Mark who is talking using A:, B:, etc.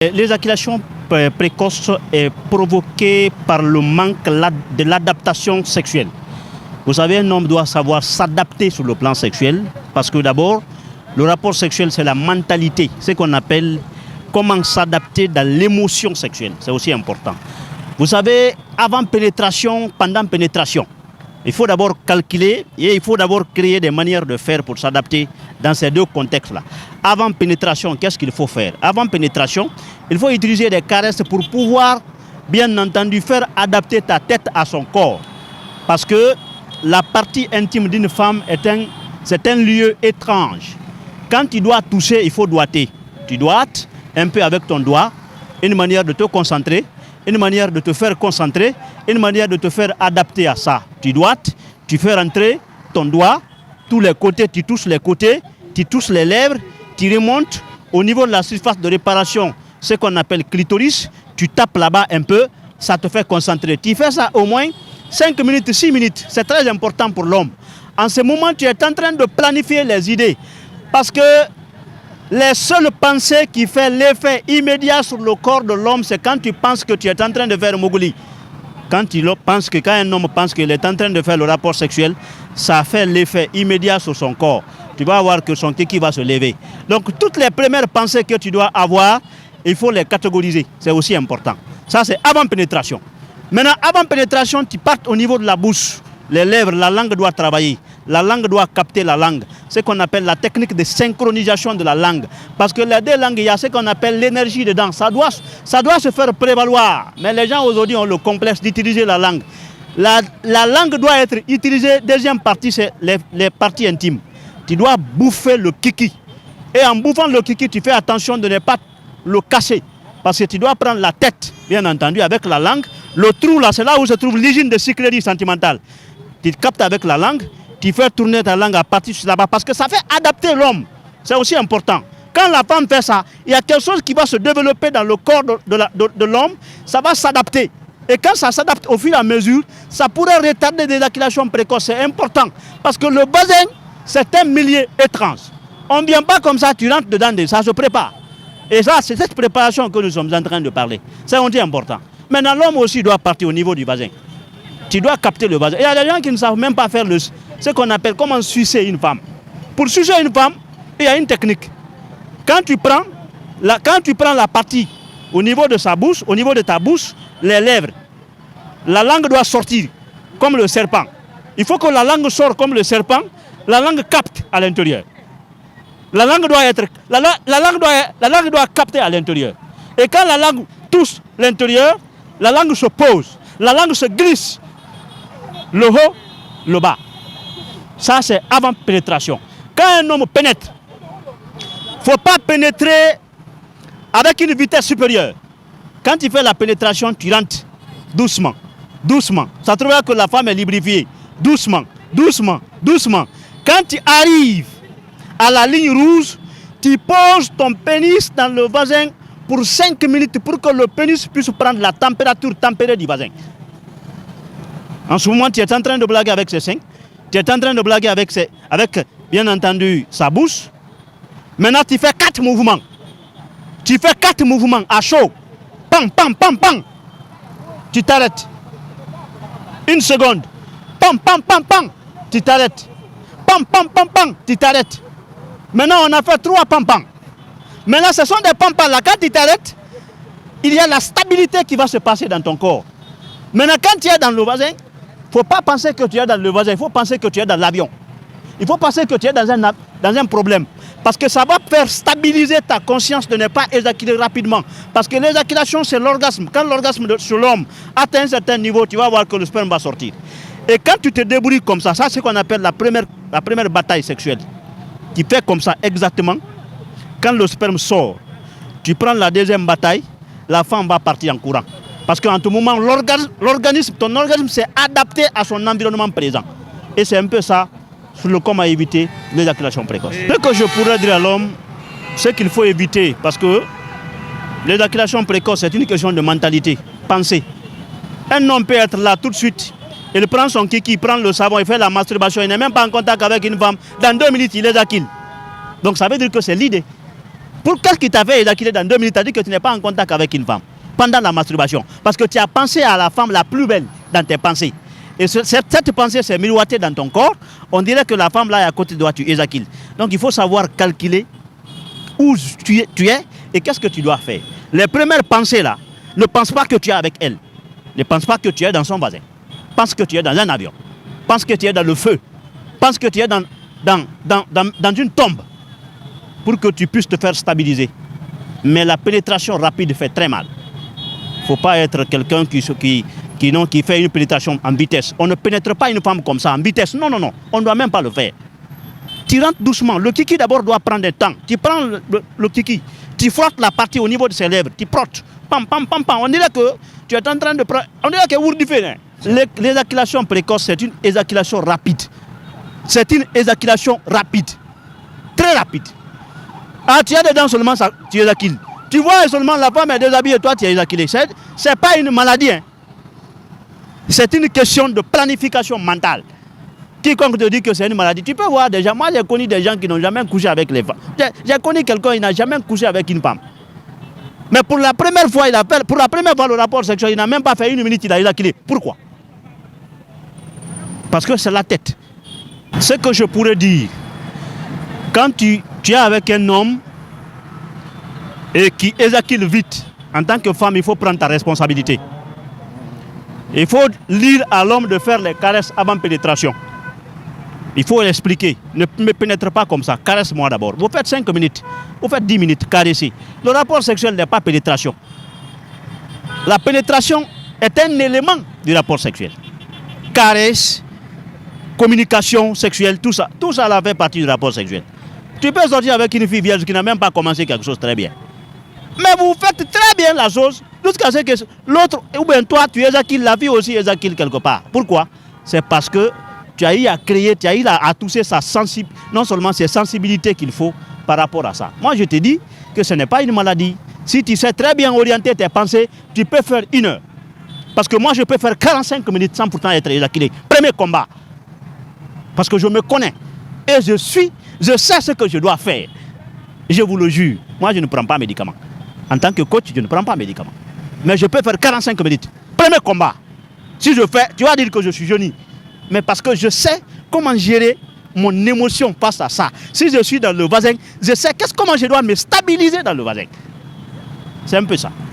A: L'éjaculation précoce est provoquée par le manque de l'adaptation sexuelle. Vous savez, un homme doit savoir s'adapter sur le plan sexuel parce que d'abord, le rapport sexuel, c'est la mentalité, ce qu'on appelle comment s'adapter dans l'émotion sexuelle. C'est aussi important. Vous savez, avant pénétration, pendant pénétration, il faut d'abord calculer et il faut d'abord créer des manières de faire pour s'adapter dans ces deux contextes-là. Avant pénétration, qu'est-ce qu'il faut faire? Avant pénétration, il faut utiliser des caresses pour pouvoir, bien entendu, faire adapter ta tête à son corps. Parce que la partie intime d'une femme c'est un lieu étrange. Quand tu dois toucher, il faut doigter. Tu doites un peu avec ton doigt, une manière de te concentrer, une manière de te faire concentrer, une manière de te faire adapter à ça. Tu doites, tu fais rentrer ton doigt, tous les côtés, tu touches les lèvres, tu remontes au niveau de la surface de réparation, ce qu'on appelle clitoris, tu tapes là-bas un peu, ça te fait concentrer. Tu fais ça au moins 5 minutes, 6 minutes, c'est très important pour l'homme. En ce moment, tu es en train de planifier les idées, parce que les seules pensées qui font l'effet immédiat sur le corps de l'homme, c'est quand tu penses que tu es en train de faire Moguli. Quand un homme pense qu'il est en train de faire le rapport sexuel, ça fait l'effet immédiat sur son corps. Tu vas voir que son kiki va se lever. Donc toutes les premières pensées que tu dois avoir, il faut les catégoriser. C'est aussi important. Ça, c'est avant pénétration. Maintenant, avant pénétration, tu partes au niveau de la bouche. Les lèvres, la langue doit travailler. La langue doit capter la langue. Ce qu'on appelle la technique de synchronisation de la langue. Parce que les deux langues, il y a ce qu'on appelle l'énergie dedans. Ça doit se faire prévaloir. Mais les gens aujourd'hui ont le complexe d'utiliser la langue. La langue doit être utilisée. Deuxième partie, c'est les parties intimes. Tu dois bouffer le kiki. Et en bouffant le kiki, tu fais attention de ne pas le casser. Parce que tu dois prendre la tête, bien entendu, avec la langue. Le trou là, c'est là où se trouve l'hygiène de cyclerie sentimentale. Tu captes avec la langue. Tu fais tourner ta langue à partir de là-bas parce que ça fait adapter l'homme. C'est aussi important. Quand la femme fait ça, il y a quelque chose qui va se développer dans le corps de l'homme. Ça va s'adapter. Et quand ça s'adapte au fur et à mesure, ça pourrait retarder l'éjaculation précoce. C'est important. Parce que le bazin, c'est un milieu étrange. On ne vient pas comme ça, tu rentres dedans, ça se prépare. Et ça, c'est cette préparation que nous sommes en train de parler. C'est aussi important. Maintenant, l'homme aussi doit partir au niveau du vagin. Tu dois capter le vagin. Il y a des gens qui ne savent même pas faire ce qu'on appelle comment sucer une femme. Pour sucer une femme, il y a une technique. Quand tu prends la partie au niveau de sa bouche, au niveau de ta bouche, les lèvres, la langue doit sortir comme le serpent. Il faut que la langue sorte comme le serpent, la langue capte à l'intérieur. La langue doit capter à l'intérieur. Et quand la langue touche l'intérieur, la langue se pose, la langue se glisse. Le haut, le bas. Ça, c'est avant pénétration. Quand un homme pénètre, il ne faut pas pénétrer avec une vitesse supérieure. Quand tu fais la pénétration, tu rentres doucement, doucement. Ça te trouve que la femme est lubrifiée. Doucement, doucement, doucement. Quand tu arrives à la ligne rouge, tu poses ton pénis dans le vagin pour 5 minutes pour que le pénis puisse prendre la température tempérée du vagin. En ce moment, tu es en train de blaguer avec ses seins. Tu es en train de blaguer avec, bien entendu, sa bouche. Maintenant, tu fais 4 mouvements. Tu fais 4 mouvements à chaud. Pam, pam, pam, pam. Tu t'arrêtes. 1 seconde. Pam, pam, pam, pam. Tu t'arrêtes. Pam, pam, pam, pam. Tu t'arrêtes. Maintenant, on a fait 3 pam, pam. Maintenant, ce sont des pam, pam. Là, quand tu t'arrêtes, il y a la stabilité qui va se passer dans ton corps. Maintenant, quand tu es dans le vagin, il ne faut pas penser que tu es dans le vagin, il faut penser que tu es dans l'avion. Il faut penser que tu es dans un problème. Parce que ça va faire stabiliser ta conscience de ne pas éjaculer rapidement. Parce que l'éjaculation, c'est l'orgasme. Quand l'orgasme sur l'homme atteint un certain niveau, tu vas voir que le sperme va sortir. Et quand tu te débrouilles comme ça, c'est ce qu'on appelle la première bataille sexuelle. Tu fais comme ça exactement. Quand le sperme sort, tu prends la deuxième bataille, la femme va partir en courant. Parce qu'en tout moment, ton organisme s'est adapté à son environnement présent. Et c'est un peu ça sur le comment éviter l'éjaculation précoce. Ce que je pourrais dire à l'homme, c'est qu'il faut éviter. Parce que l'éjaculation précoce, c'est une question de mentalité, pensée. Un homme peut être là tout de suite. Il prend son kiki, il prend le savon, il fait la masturbation. Il n'est même pas en contact avec une femme. Dans 2 minutes, il éjacule. Donc ça veut dire que c'est l'idée. Pour quelqu'un qui t'avait éjaculé dans 2 minutes, tu as dit que tu n'es pas en contact avec une femme pendant la masturbation. Parce que tu as pensé à la femme la plus belle dans tes pensées. Et cette pensée s'est miroitée dans ton corps. On dirait que la femme là est à côté de toi, tu éjacules. Donc il faut savoir calculer où tu es et qu'est-ce que tu dois faire. Les premières pensées là, ne pense pas que tu es avec elle. Ne pense pas que tu es dans son voisin. Pense que tu es dans un avion. Pense que tu es dans le feu. Pense que tu es dans une tombe pour que tu puisses te faire stabiliser. Mais la pénétration rapide fait très mal. Il ne faut pas être quelqu'un qui fait une pénétration en vitesse. On ne pénètre pas une femme comme ça en vitesse. Non, non, non. On ne doit même pas le faire. Tu rentres doucement. Le kiki d'abord doit prendre du temps. Tu prends le kiki. Tu frottes la partie au niveau de ses lèvres. Tu frottes. Pam, pam, pam, pam. On dirait que tu es en train de prendre... On dirait que vous différent. L'éjaculation précoce, c'est une éjaculation rapide. C'est une éjaculation rapide. Très rapide. Ah, tu as dedans seulement, ça, tu éjacules. Tu vois seulement la femme est déshabillée et toi tu es éjaculé. Ce n'est pas une maladie. Hein. C'est une question de planification mentale. Quiconque te dit que c'est une maladie, tu peux voir des gens. Moi j'ai connu des gens qui n'ont jamais couché avec les femmes. J'ai connu quelqu'un qui n'a jamais couché avec une femme. Mais pour la première fois, le rapport sexuel, il n'a même pas fait 1 minute, il a éjaculé. Pourquoi? Parce que c'est la tête. Ce que je pourrais dire, quand tu es avec un homme et qui éjacule vite, en tant que femme, il faut prendre ta responsabilité. Il faut dire à l'homme de faire les caresses avant pénétration. Il faut l'expliquer. Ne me pénètre pas comme ça. Caresse-moi d'abord. Vous faites 5 minutes. Vous faites 10 minutes. Caresser. Le rapport sexuel n'est pas pénétration. La pénétration est un élément du rapport sexuel. Caresse, communication sexuelle, tout ça fait partie du rapport sexuel. Tu peux sortir avec une fille vierge qui n'a même pas commencé quelque chose très bien. Mais vous faites très bien la chose jusqu'à ce que l'autre, ou bien toi, tu éjacules, la fille aussi éjacule quelque part. Pourquoi? C'est parce que tu as eu à créer, tu as eu à toucher sa sensibilité, non seulement ses sensibilités qu'il faut par rapport à ça. Moi, je te dis que ce n'est pas une maladie. Si tu sais très bien orienter tes pensées, tu peux faire 1 heure. Parce que moi, je peux faire 45 minutes sans pourtant être éjaculé. Premier combat. Parce que je me connais. Et je sais ce que je dois faire. Je vous le jure. Moi, je ne prends pas de médicaments. En tant que coach, je ne prends pas de médicaments. Mais je peux faire 45 minutes. Premier combat. Si je fais, tu vas dire que je suis jeune. Mais parce que je sais comment gérer mon émotion face à ça. Si je suis dans le voisin, je sais comment je dois me stabiliser dans le voisin. C'est un peu ça.